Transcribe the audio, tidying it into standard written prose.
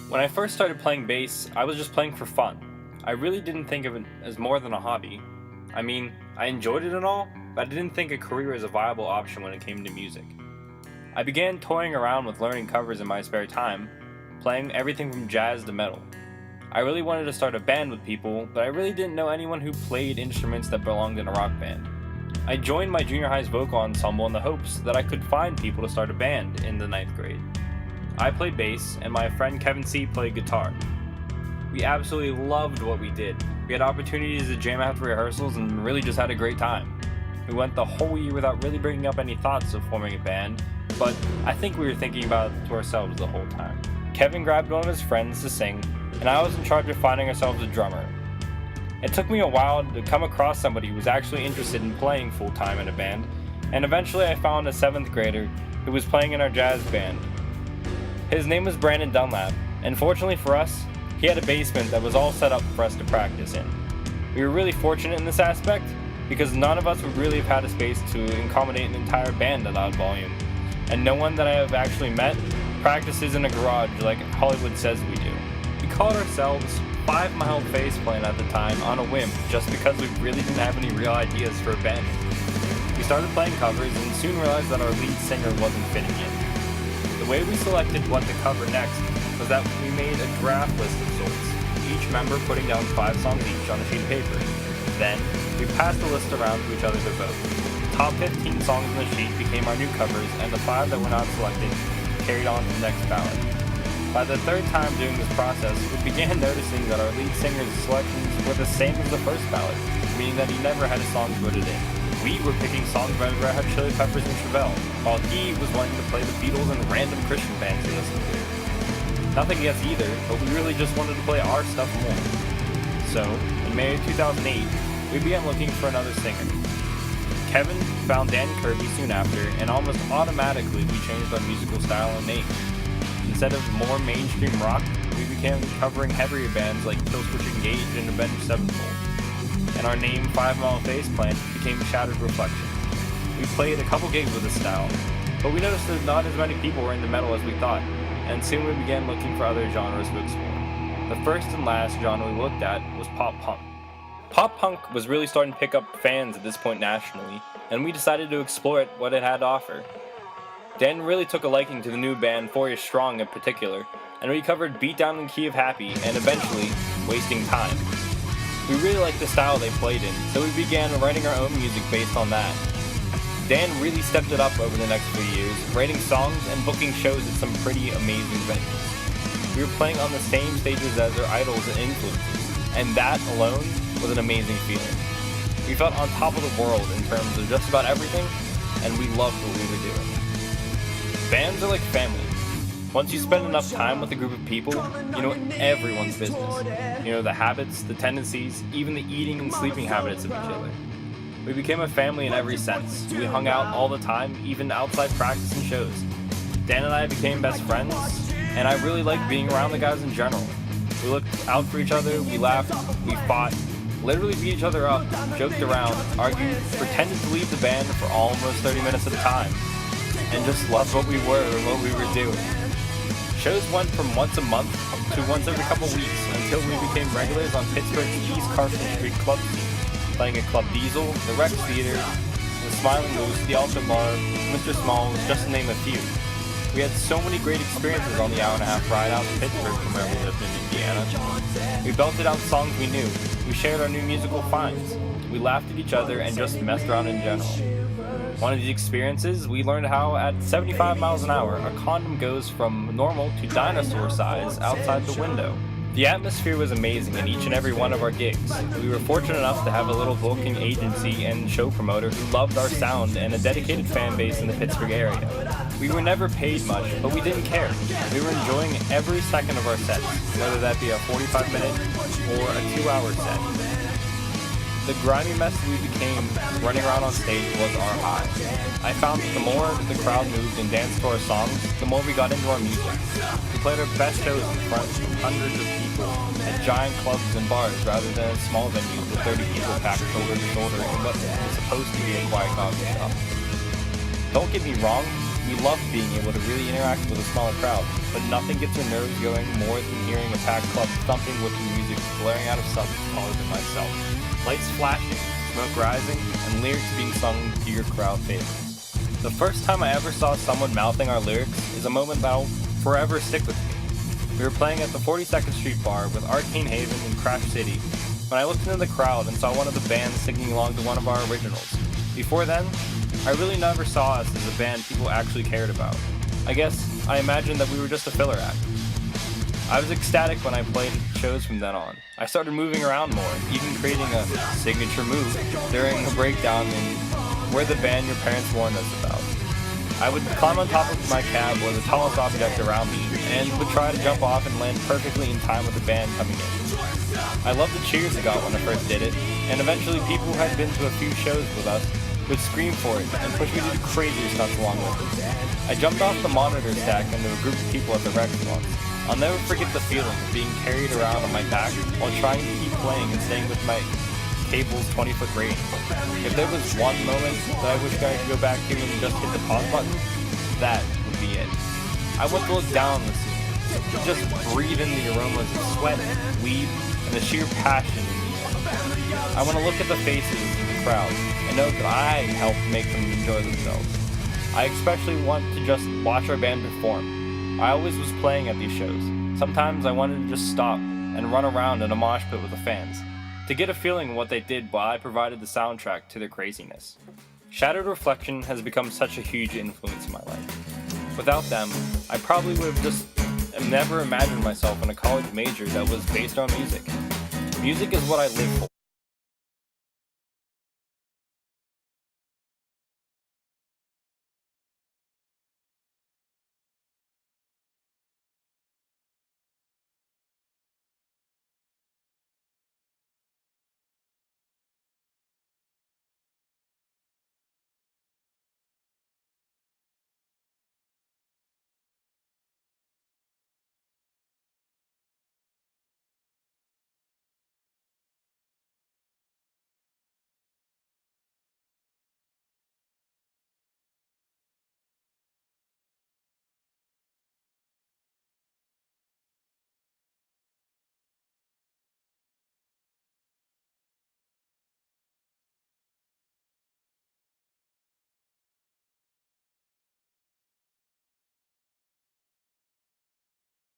When I first started playing bass, I was just playing for fun. I really didn't think of it as more than a hobby. I mean, I enjoyed it and all, but I didn't think a career was a viable option when it came to music. I began toying around with learning covers in my spare time, playing everything from jazz to metal. I really wanted to start a band with people, but I really didn't know anyone who played instruments that belonged in a rock band. I joined my junior high's vocal ensemble in the hopes that I could find people to start a band in the 9th grade. I played bass, and my friend Kevin C. played guitar. We absolutely loved what we did. We had opportunities to jam after rehearsals and really just had a great time. We went the whole year without really bringing up any thoughts of forming a band, but I think we were thinking about it to ourselves the whole time. Kevin grabbed one of his friends to sing, and I was in charge of finding ourselves a drummer. It took me a while to come across somebody who was actually interested in playing full-time in a band, and eventually I found a 7th grader who was playing in our jazz band. His name was Brandon Dunlap, and fortunately for us, he had a basement that was all set up for us to practice in. We were really fortunate in this aspect, because none of us would really have had a space to accommodate an entire band at loud volume, and no one that I have actually met practices in a garage like Hollywood says we do. We called ourselves 5 Mile Faceplant at the time on a whim, just because we really didn't have any real ideas for a band. We started playing covers and soon realized that our lead singer wasn't fitting in. The way we selected what to cover next was that we made a draft list of sorts, each member putting down 5 songs each on a sheet of paper. Then, we passed the list around to each other to vote. The top 15 songs in the sheet became our new covers, and the 5 that were not selected carried on to the next ballot. By the 3rd time doing this process, we began noticing that our lead singer's selections were the same as the first ballot, meaning that he never had his songs voted in. We were picking songs by the Red Hot Chili Peppers and Chevelle, while he was wanting to play the Beatles and random Christian bands he listened to. Nothing against either, but we really just wanted to play our stuff more. So, in May of 2008, we began looking for another singer. Kevin found Dan Kirby soon after, and almost automatically we changed our musical style and name. Instead of more mainstream rock, we began covering heavier bands like Killswitch Engage and Avenged Sevenfold. And our name 5 Mile Faceplant became Shattered Reflection. We played a couple gigs with this style, but we noticed that not as many people were into metal as we thought, and soon we began looking for other genres to explore. The first and last genre we looked at was pop punk. Pop punk was really starting to pick up fans at this point nationally, and we decided to explore what it had to offer. Dan really took a liking to the new band 4 Year Strong in particular, and we covered Beat Down in the Key of Happy and eventually Wasting Time. We really liked the style they played in, so we began writing our own music based on that. Dan really stepped it up over the next few years, writing songs and booking shows at some pretty amazing venues. We were playing on the same stages as our idols and influences, and that alone was an amazing feeling. We felt on top of the world in terms of just about everything, and we loved what we were doing. Bands are like family. Once you spend enough time with a group of people, you know everyone's business. You know the habits, the tendencies, even the eating and sleeping habits of each other. We became a family in every sense. We hung out all the time, even outside practice and shows. Dan and I became best friends, and I really liked being around the guys in general. We looked out for each other, we laughed, we fought, literally beat each other up, joked around, argued, pretended to leave the band for almost 30 minutes at a time, and just loved what we were and what we were doing. Shows went from once a month to once every couple weeks until we became regulars on Pittsburgh's East Carson Street club scene, playing at Club Diesel, the Rex Theater, the Smiling Moose, the Alta Bar, Mr. Smalls, just to name a few. We had so many great experiences on the hour-and-a-half ride out to Pittsburgh from where we lived in Indiana. We belted out songs we knew. We shared our new musical finds. We laughed at each other and just messed around in general. One of these experiences, we learned how at 75 miles an hour, a condom goes from normal to dinosaur size outside the window. The atmosphere was amazing in each and every one of our gigs. We were fortunate enough to have a little booking agency and show promoter who loved our sound and a dedicated fan base in the Pittsburgh area. We were never paid much, but we didn't care. We were enjoying every second of our sets, whether that be a 45-minute or a 2-hour set. The grimy mess we became running around on stage was our high. I found that the more the crowd moved and danced to our songs, the more we got into our music. We played our best shows in front of hundreds of people at giant clubs and bars rather than at small venues with 30 people packed shoulder to shoulder in what was supposed to be a quiet coffee shop. Don't get me wrong, We love being able to really interact with a smaller crowd, but nothing gets your nerves going more than hearing a packed club thumping with the music blaring out of something taller than myself. Lights flashing, smoke rising, and lyrics being sung to your crowd favorites. The first time I ever saw someone mouthing our lyrics is a moment that'll forever stick with me. We were playing at the 42nd Street Bar with Arcane Haven and Crash City when I looked into the crowd and saw one of the bands singing along to one of our originals. Before then, I really never saw us as a band people actually cared about. I guess I imagined that we were just a filler act. I was ecstatic when I played shows from then on. I started moving around more, even creating a signature move during a breakdown in We're the Band Your Parents Warned Us About. I would climb on top of my cab or the tallest object around me and would try to jump off and land perfectly in time with the band coming in. I loved the cheers I got when I first did it, and eventually people who had been to a few shows with us would scream for it and push me to do crazier stunts along with it. I jumped off the monitor stack into a group of people at the rec once. I'll never forget the feeling of being carried around on my back while trying to keep playing and staying with my cable's 20-foot range. If there was one moment that I wish I could go back to and just hit the pause button, that would be it. I want to look down the scene, just breathe in the aromas of sweat, weed, and the sheer passion in the air. I want to look at the faces of the crowd and know that I helped make them enjoy themselves. I especially want to just watch our band perform. I always was playing at these shows. Sometimes I wanted to just stop and run around in a mosh pit with the fans, to get a feeling of what they did while I provided the soundtrack to their craziness. Shattered Reflection has become such a huge influence in my life. Without them, I probably would have just never imagined myself in a college major that was based on music. Music is what I live for.